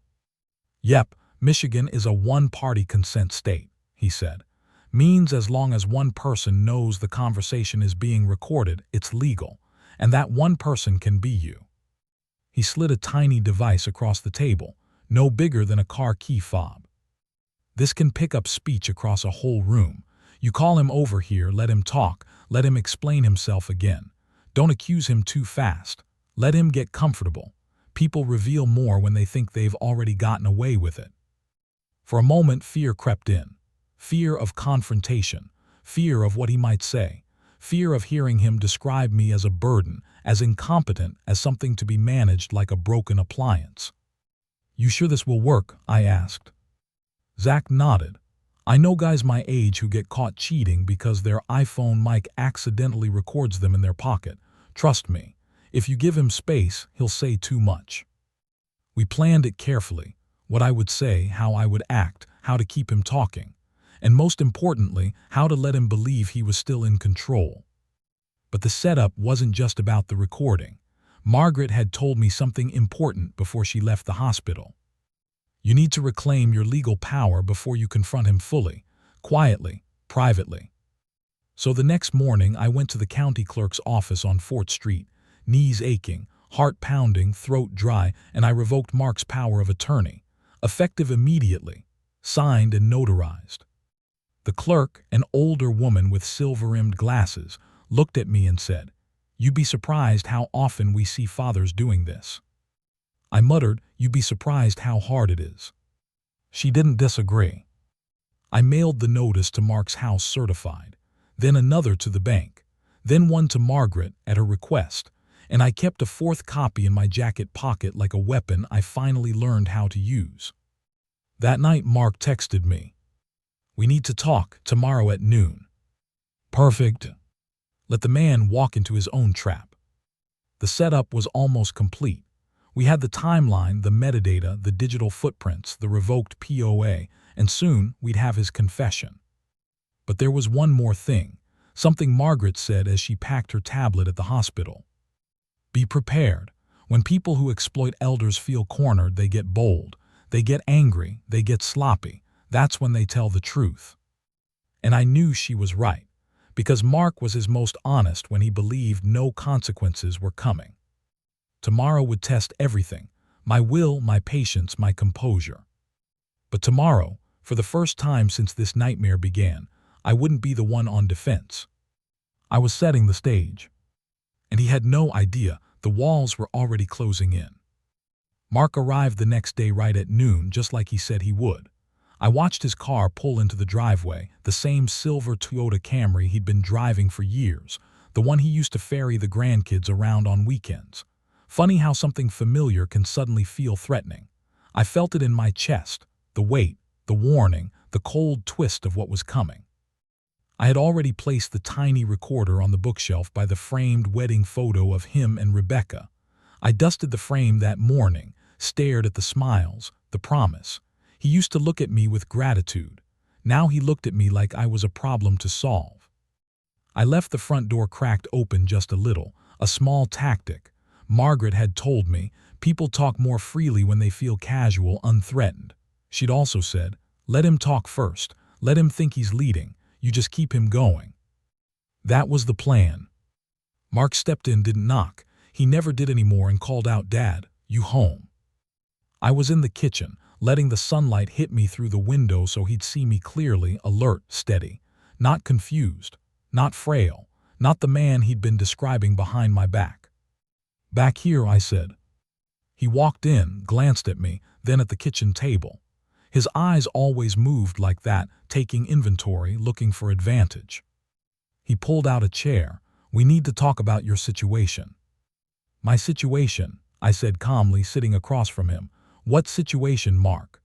"Yep, Michigan is a one-party consent state," he said. "Means as long as one person knows the conversation is being recorded, it's legal, and that one person can be you." He slid a tiny device across the table, no bigger than a car key fob. "This can pick up speech across a whole room. You call him over here, let him talk, let him explain himself again. Don't accuse him too fast. Let him get comfortable. People reveal more when they think they've already gotten away with it. For a moment, fear crept in. Fear of confrontation. Fear of what he might say. Fear of hearing him describe me as a burden, as incompetent, as something to be managed like a broken appliance. "You sure this will work?" I asked. Zach nodded. "I know guys my age who get caught cheating because their iPhone mic accidentally records them in their pocket. Trust me, if you give him space, he'll say too much." We planned it carefully. What I would say, how I would act, how to keep him talking, and most importantly, how to let him believe he was still in control. But the setup wasn't just about the recording. Margaret had told me something important before she left the hospital. You need to reclaim your legal power before you confront him fully, quietly, privately. So the next morning I went to the county clerk's office on 4th Street, knees aching, heart pounding, throat dry, and I revoked Mark's power of attorney, effective immediately, signed and notarized. The clerk, an older woman with silver-rimmed glasses, looked at me and said, "You'd be surprised how often we see fathers doing this." I muttered, "You'd be surprised how hard it is." She didn't disagree. I mailed the notice to Mark's house certified, then another to the bank, then one to Margaret at her request, and I kept a 4th copy in my jacket pocket like a weapon I finally learned how to use. That night Mark texted me, "We need to talk tomorrow at noon." Perfect. Let the man walk into his own trap. The setup was almost complete. We had the timeline, the metadata, the digital footprints, the revoked POA, and soon we'd have his confession. But there was one more thing, something Margaret said as she packed her tablet at the hospital. "Be prepared. When people who exploit elders feel cornered, they get bold. They get angry. They get sloppy. That's when they tell the truth." And I knew she was right, because Mark was his most honest when he believed no consequences were coming. Tomorrow would test everything, my will, my patience, my composure. But tomorrow, for the first time since this nightmare began, I wouldn't be the one on defense. I was setting the stage. And he had no idea the walls were already closing in. Mark arrived the next day right at noon, just like he said he would. I watched his car pull into the driveway, the same silver Toyota Camry he'd been driving for years, the one he used to ferry the grandkids around on weekends. Funny how something familiar can suddenly feel threatening. I felt it in my chest, the weight, the warning, the cold twist of what was coming. I had already placed the tiny recorder on the bookshelf by the framed wedding photo of him and Rebecca. I dusted the frame that morning, stared at the smiles, the promise. He used to look at me with gratitude. Now he looked at me like I was a problem to solve. I left the front door cracked open just a little, a small tactic. Margaret had told me, people talk more freely when they feel casual, unthreatened. She'd also said, let him talk first, let him think he's leading, you just keep him going. That was the plan. Mark stepped in, didn't knock. He never did anymore and called out, "Dad, you home?" I was in the kitchen, letting the sunlight hit me through the window so he'd see me clearly, alert, steady, not confused, not frail, not the man he'd been describing behind my back. "Back here," I said. He walked in, glanced at me, then at the kitchen table. His eyes always moved like that, taking inventory, looking for advantage. He pulled out a chair. "We need to talk about your situation." "My situation," I said calmly, sitting across from him. "What situation, Mark?"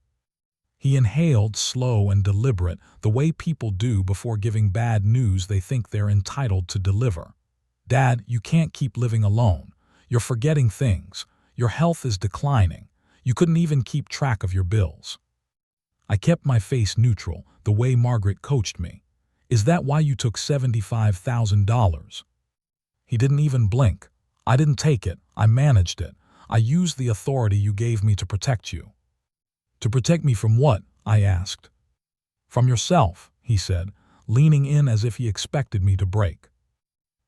He inhaled, slow and deliberate, the way people do before giving bad news they think they're entitled to deliver. "Dad, you can't keep living alone. You're forgetting things. Your health is declining. You couldn't even keep track of your bills." I kept my face neutral, the way Margaret coached me. "Is that why you took $75,000? He didn't even blink. "I didn't take it. I managed it. I used the authority you gave me to protect you." "To protect me from what?" I asked. "From yourself," he said, leaning in as if he expected me to break.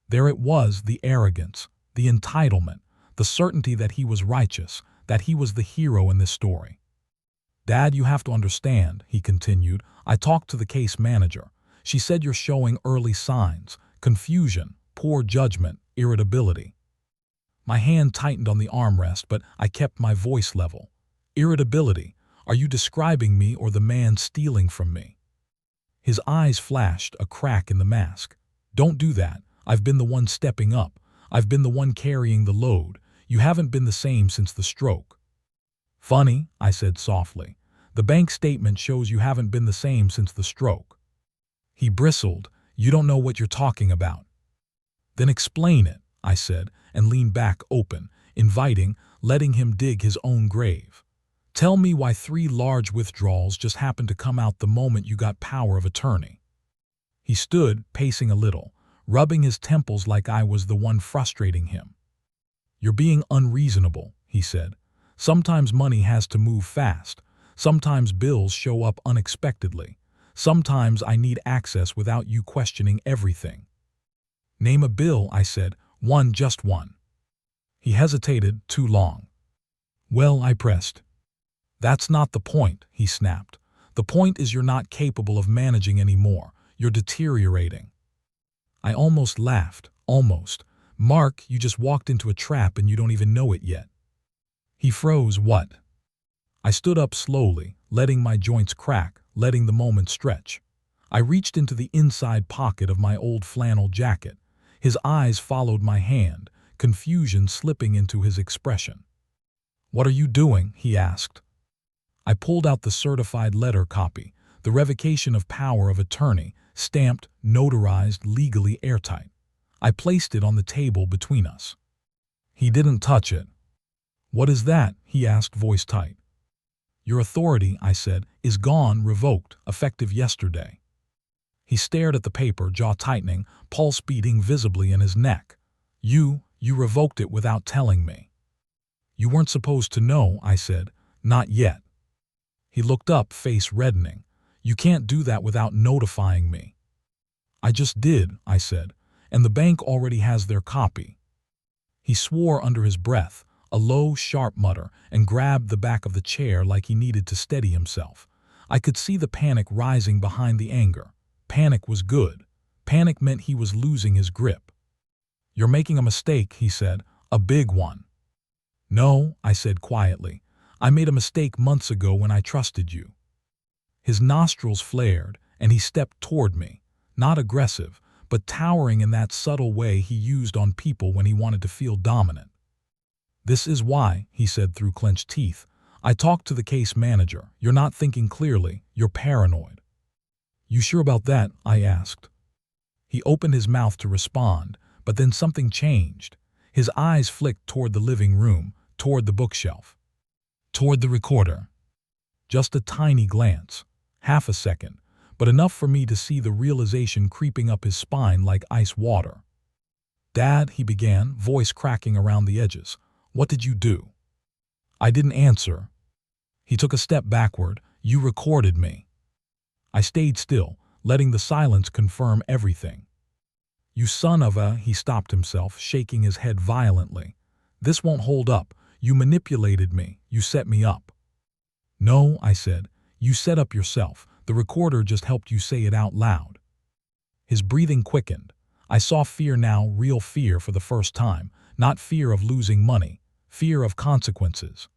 There it was, the arrogance, the entitlement, the certainty that he was righteous, that he was the hero in this story. "Dad, you have to understand," he continued. "I talked to the case manager. She said you're showing early signs, confusion, poor judgment, irritability." My hand tightened on the armrest, but I kept my voice level. Irritability. Are you describing me or the man stealing from me? His eyes flashed, a crack in the mask. Don't do that. I've been the one stepping up. I've been the one carrying the load. You haven't been the same since the stroke. Funny, I said softly. The bank statement shows you haven't been the same since the stroke. He bristled. You don't know what you're talking about. Then explain it, I said, and leaned back open, inviting, letting him dig his own grave. Tell me why 3 large withdrawals just happened to come out the moment you got power of attorney. He stood, pacing a little, rubbing his temples like I was the one frustrating him. You're being unreasonable, he said. Sometimes money has to move fast. Sometimes bills show up unexpectedly. Sometimes I need access without you questioning everything. Name a bill, I said. One, just one. He hesitated too long. Well, I pressed. That's not the point, he snapped. The point is you're not capable of managing anymore. You're deteriorating. I almost laughed. Almost. Mark, you just walked into a trap and you don't even know it yet. He froze. What? I stood up slowly, letting my joints crack, letting the moment stretch. I reached into the inside pocket of my old flannel jacket. His eyes followed my hand, confusion slipping into his expression. What are you doing? He asked. I pulled out the certified letter copy, the revocation of power of attorney, stamped, notarized, legally airtight. I placed it on the table between us. He didn't touch it. What is that? He asked, voice tight. Your authority, I said, is gone, revoked, effective yesterday. He stared at the paper, jaw tightening, pulse beating visibly in his neck. You revoked it without telling me. You weren't supposed to know, I said. Not yet. He looked up, face reddening. You can't do that without notifying me. I just did, I said, and the bank already has their copy. He swore under his breath, a low, sharp mutter, and grabbed the back of the chair like he needed to steady himself. I could see the panic rising behind the anger. Panic was good. Panic meant he was losing his grip. You're making a mistake, he said, a big one. No, I said quietly. I made a mistake months ago when I trusted you. His nostrils flared, and he stepped toward me, not aggressive, but towering in that subtle way he used on people when he wanted to feel dominant. This is why, he said through clenched teeth, I talked to the case manager. You're not thinking clearly. You're paranoid. You sure about that? I asked. He opened his mouth to respond, but then something changed. His eyes flicked toward the living room, toward the bookshelf, toward the recorder. Just a tiny glance, half a second, but enough for me to see the realization creeping up his spine like ice water. Dad, he began, voice cracking around the edges. What did you do? I didn't answer. He took a step backward. You recorded me. I stayed still, letting the silence confirm everything. You son of a, he stopped himself, shaking his head violently. This won't hold up. You manipulated me. You set me up. No, I said. You set up yourself. The recorder just helped you say it out loud. His breathing quickened. I saw fear now, real fear for the first time. Not fear of losing money. Fear of consequences.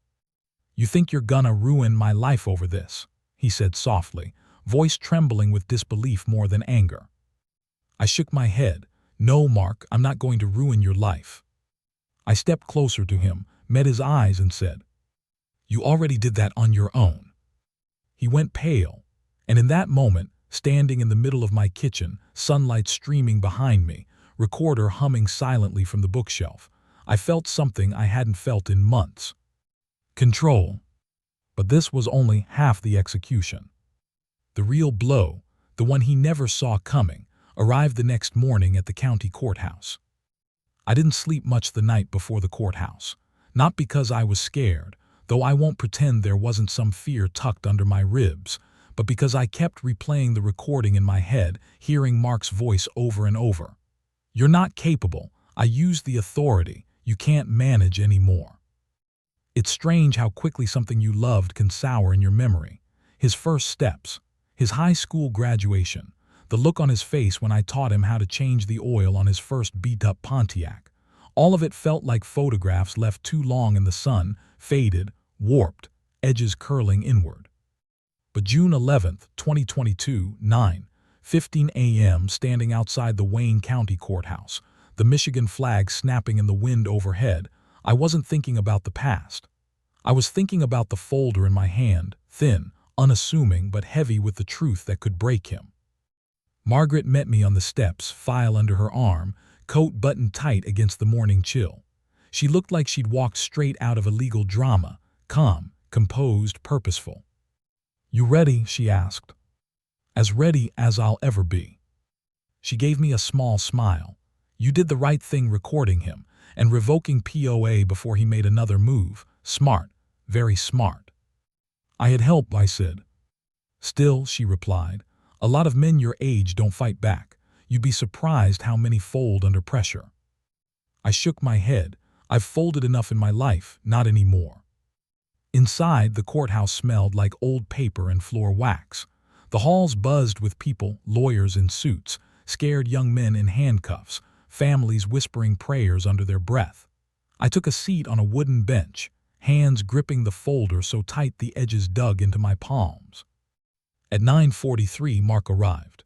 You think you're gonna ruin my life over this, he said softly, voice trembling with disbelief more than anger. I shook my head. No, Mark, I'm not going to ruin your life. I stepped closer to him, met his eyes and said, You already did that on your own. He went pale, and in that moment, standing in the middle of my kitchen, sunlight streaming behind me, recorder humming silently from the bookshelf, I felt something I hadn't felt in months. Control. But this was only half the execution. The real blow, the one he never saw coming, arrived the next morning at the county courthouse. I didn't sleep much the night before the courthouse, not because I was scared, though I won't pretend there wasn't some fear tucked under my ribs, but because I kept replaying the recording in my head, hearing Mark's voice over and over. You're not capable. I used the authority. You can't manage anymore. It's strange how quickly something you loved can sour in your memory. His first steps, his high school graduation, the look on his face when I taught him how to change the oil on his first beat-up Pontiac. All of it felt like photographs left too long in the sun, faded, warped, edges curling inward. But June 11th, 2022, 9:15 a.m., standing outside the Wayne County Courthouse, the Michigan flag snapping in the wind overhead, I wasn't thinking about the past. I was thinking about the folder in my hand, thin, unassuming, but heavy with the truth that could break him. Margaret met me on the steps, file under her arm, coat buttoned tight against the morning chill. She looked like she'd walked straight out of a legal drama, calm, composed, purposeful. "You ready?" she asked. "As ready as I'll ever be." She gave me a small smile. "You did the right thing recording him and revoking POA before he made another move. Smart, very smart." "I had help," I said. "Still," she replied, "a lot of men your age don't fight back. You'd be surprised how many fold under pressure." I shook my head. "I've folded enough in my life, not anymore." Inside, the courthouse smelled like old paper and floor wax. The halls buzzed with people, lawyers in suits, scared young men in handcuffs, families whispering prayers under their breath. I took a seat on a wooden bench, hands gripping the folder so tight the edges dug into my palms. At 9:43, Mark arrived.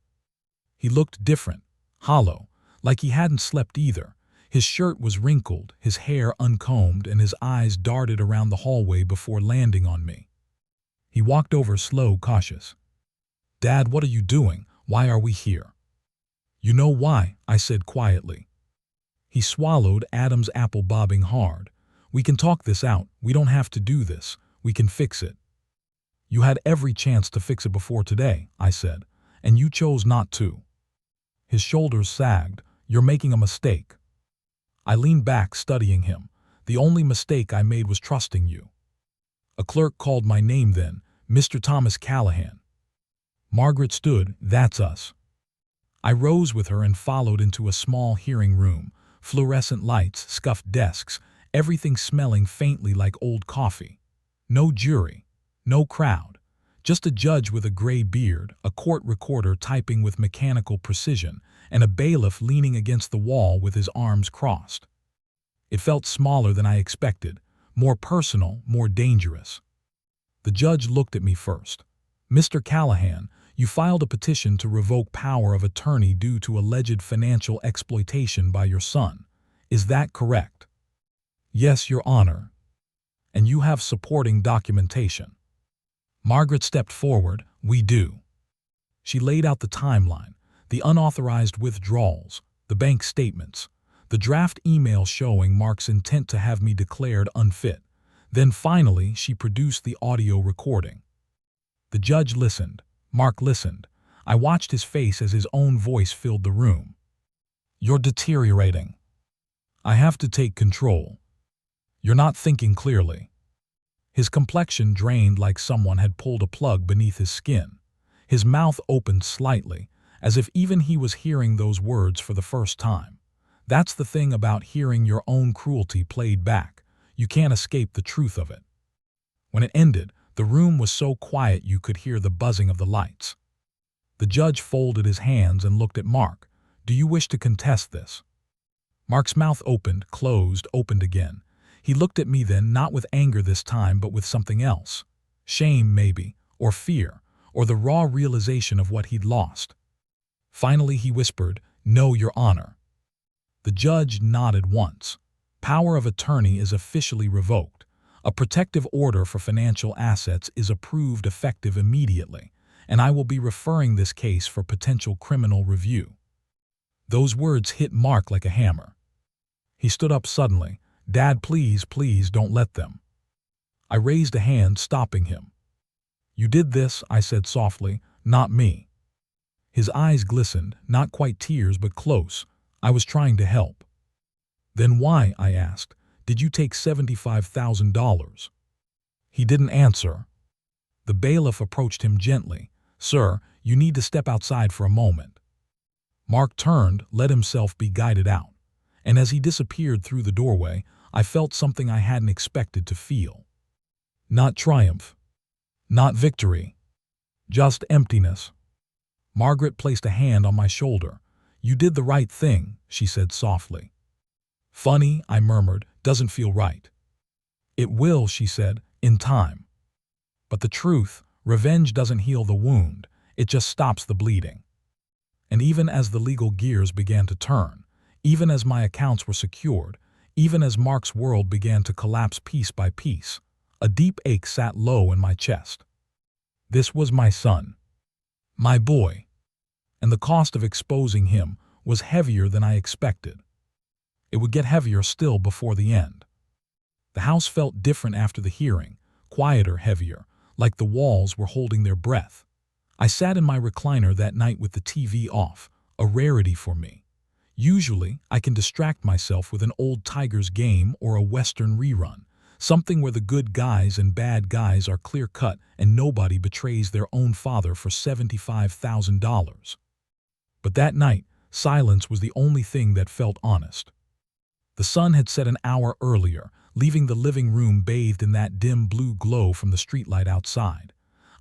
He looked different, hollow, like he hadn't slept either. His shirt was wrinkled, his hair uncombed, and his eyes darted around the hallway before landing on me. He walked over slow, cautious. "Dad, what are you doing? Why are we here?" "You know why," I said quietly. He swallowed, Adam's apple bobbing hard. "We can talk this out. We don't have to do this. We can fix it." "You had every chance to fix it before today," I said, "and you chose not to." His shoulders sagged. "You're making a mistake." I leaned back, studying him. "The only mistake I made was trusting you." A clerk called my name then, "Mr. Thomas Callahan." Margaret stood. "That's us." I rose with her and followed into a small hearing room. Fluorescent lights, scuffed desks, everything smelling faintly like old coffee. No jury, no crowd. Just a judge with a gray beard, a court recorder typing with mechanical precision, and a bailiff leaning against the wall with his arms crossed. It felt smaller than I expected, more personal, more dangerous. The judge looked at me first. "Mr. Callahan, you filed a petition to revoke power of attorney due to alleged financial exploitation by your son. Is that correct?" "Yes, Your Honor." "And you have supporting documentation?" Margaret stepped forward. "We do." She laid out the timeline, the unauthorized withdrawals, the bank statements, the draft email showing Mark's intent to have me declared unfit. Then finally, she produced the audio recording. The judge listened. Mark listened. I watched his face as his own voice filled the room. "You're deteriorating. I have to take control. You're not thinking clearly." His complexion drained like someone had pulled a plug beneath his skin. His mouth opened slightly, as if even he was hearing those words for the first time. That's the thing about hearing your own cruelty played back. You can't escape the truth of it. When it ended, the room was so quiet you could hear the buzzing of the lights. The judge folded his hands and looked at Mark. "Do you wish to contest this?" Mark's mouth opened, closed, opened again. He looked at me then, not with anger this time, but with something else. Shame, maybe, or fear, or the raw realization of what he'd lost. Finally he whispered, "No, Your Honor." The judge nodded once. Power of attorney is officially revoked. A protective order for financial assets is approved effective immediately, and I will be referring this case for potential criminal review. Those words hit Mark like a hammer. He stood up suddenly. "Dad, please, please don't let them." I raised a hand, stopping him. "You did this," I said softly, "not me." His eyes glistened, not quite tears, but close. "I was trying to help." "Then why," I asked, "did you take $75,000? He didn't answer. The bailiff approached him gently. "Sir, you need to step outside for a moment." Mark turned, let himself be guided out. And as he disappeared through the doorway, I felt something I hadn't expected to feel. Not triumph. Not victory. Just emptiness. Margaret placed a hand on my shoulder. "You did the right thing," she said softly. Funny, I murmured, doesn't feel right. It will, she said, in time. But the truth, revenge doesn't heal the wound, it just stops the bleeding. And even as the legal gears began to turn, even as my accounts were secured, even as Mark's world began to collapse piece by piece, a deep ache sat low in my chest. This was my son. My boy. And the cost of exposing him was heavier than I expected. It would get heavier still before the end. The house felt different after the hearing, quieter, heavier, like the walls were holding their breath. I sat in my recliner that night with the TV off, a rarity for me. Usually, I can distract myself with an old Tigers game or a Western rerun, something where the good guys and bad guys are clear-cut and nobody betrays their own father for $75,000. But that night, silence was the only thing that felt honest. The sun had set an hour earlier, leaving the living room bathed in that dim blue glow from the streetlight outside.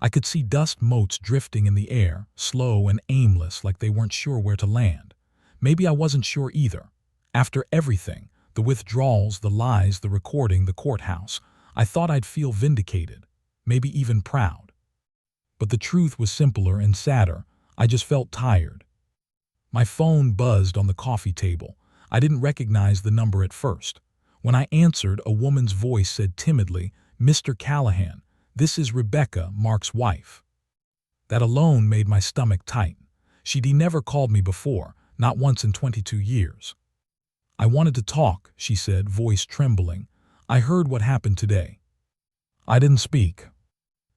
I could see dust motes drifting in the air, slow and aimless, like they weren't sure where to land. Maybe I wasn't sure either. After everything, the withdrawals, the lies, the recording, the courthouse, I thought I'd feel vindicated, maybe even proud. But the truth was simpler and sadder. I just felt tired. My phone buzzed on the coffee table. I didn't recognize the number at first. When I answered, a woman's voice said timidly, "Mr. Callahan, this is Rebecca, Mark's wife." That alone made my stomach tight. She'd never called me before, not once in 22 years. "I wanted to talk," she said, voice trembling. "I heard what happened today." I didn't speak.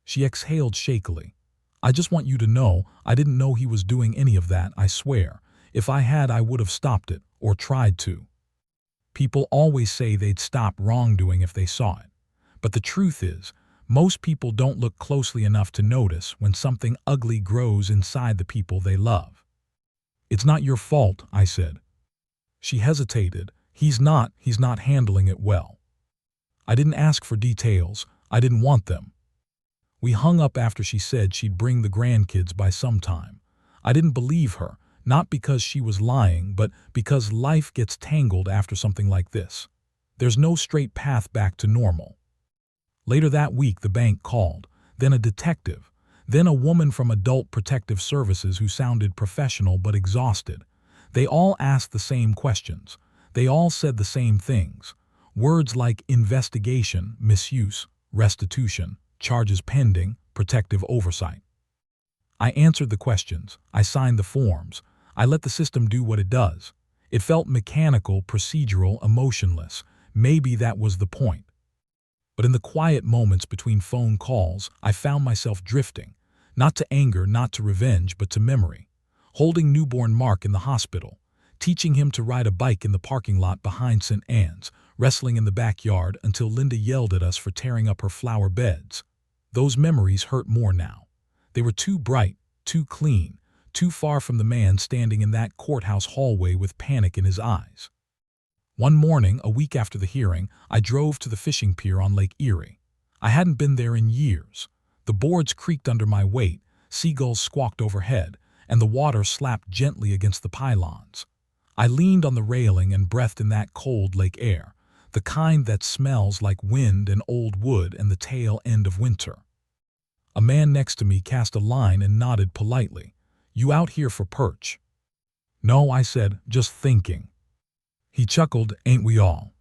She exhaled shakily. "I just want you to know, I didn't know he was doing any of that, I swear. If I had, I would have stopped it, or tried to." People always say they'd stop wrongdoing if they saw it. But the truth is, most people don't look closely enough to notice when something ugly grows inside the people they love. "It's not your fault," I said. She hesitated. He's not handling it well." I didn't ask for details. I didn't want them. We hung up after she said she'd bring the grandkids by sometime. I didn't believe her, not because she was lying, but because life gets tangled after something like this. There's no straight path back to normal. Later that week, the bank called, then a detective, then a woman from Adult Protective Services who sounded professional but exhausted. They all asked the same questions. They all said the same things. Words like investigation, misuse, restitution, charges pending, protective oversight. I answered the questions. I signed the forms. I let the system do what it does. It felt mechanical, procedural, emotionless. Maybe that was the point. But in the quiet moments between phone calls, I found myself drifting. Not to anger, not to revenge, but to memory. Holding newborn Mark in the hospital, teaching him to ride a bike in the parking lot behind St. Anne's, wrestling in the backyard until Linda yelled at us for tearing up her flower beds. Those memories hurt more now. They were too bright, too clean, too far from the man standing in that courthouse hallway with panic in his eyes. One morning, a week after the hearing, I drove to the fishing pier on Lake Erie. I hadn't been there in years. The boards creaked under my weight, seagulls squawked overhead, and the water slapped gently against the pylons. I leaned on the railing and breathed in that cold lake air, the kind that smells like wind and old wood and the tail end of winter. A man next to me cast a line and nodded politely. "You out here for perch?" "No," I said, "just thinking." He chuckled, "Ain't we all?"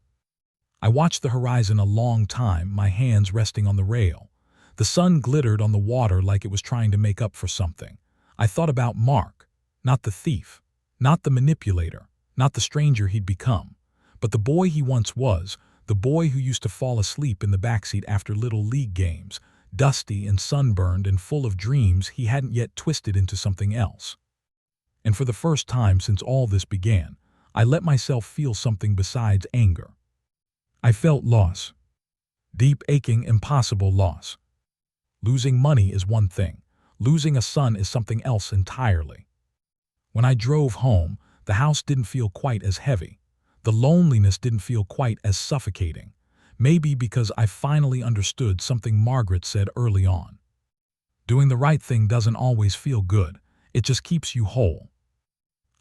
I watched the horizon a long time, my hands resting on the rail. The sun glittered on the water like it was trying to make up for something. I thought about Mark, not the thief, not the manipulator, not the stranger he'd become, but the boy he once was, the boy who used to fall asleep in the backseat after little league games, dusty and sunburned and full of dreams he hadn't yet twisted into something else. And for the first time since all this began, I let myself feel something besides anger. I felt loss. Deep, aching, impossible loss. Losing money is one thing. Losing a son is something else entirely. When I drove home, the house didn't feel quite as heavy. The loneliness didn't feel quite as suffocating. Maybe because I finally understood something Margaret said early on. Doing the right thing doesn't always feel good. It just keeps you whole.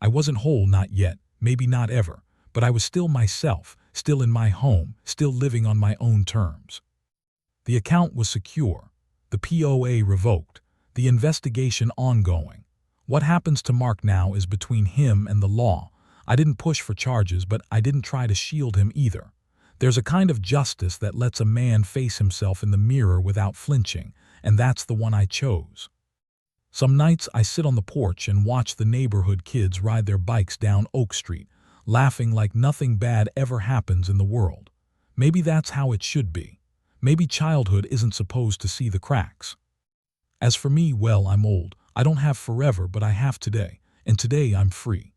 I wasn't whole, not yet, maybe not ever, but I was still myself, still in my home, still living on my own terms. The account was secure, the POA revoked, the investigation ongoing. What happens to Mark now is between him and the law. I didn't push for charges, but I didn't try to shield him either. There's a kind of justice that lets a man face himself in the mirror without flinching, and that's the one I chose. Some nights I sit on the porch and watch the neighborhood kids ride their bikes down Oak Street, laughing like nothing bad ever happens in the world. Maybe that's how it should be. Maybe childhood isn't supposed to see the cracks. As for me, well, I'm old. I don't have forever, but I have today, and today I'm free.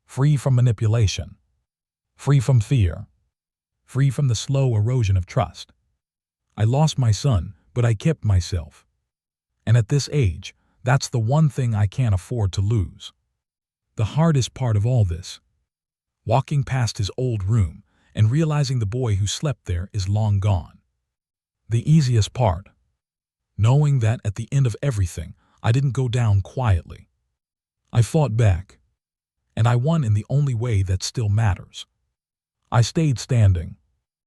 Free from manipulation. Free from fear. Free from the slow erosion of trust. I lost my son, but I kept myself. And at this age, that's the one thing I can't afford to lose. The hardest part of all this, walking past his old room and realizing the boy who slept there is long gone. The easiest part, knowing that at the end of everything, I didn't go down quietly. I fought back, and I won in the only way that still matters. I stayed standing.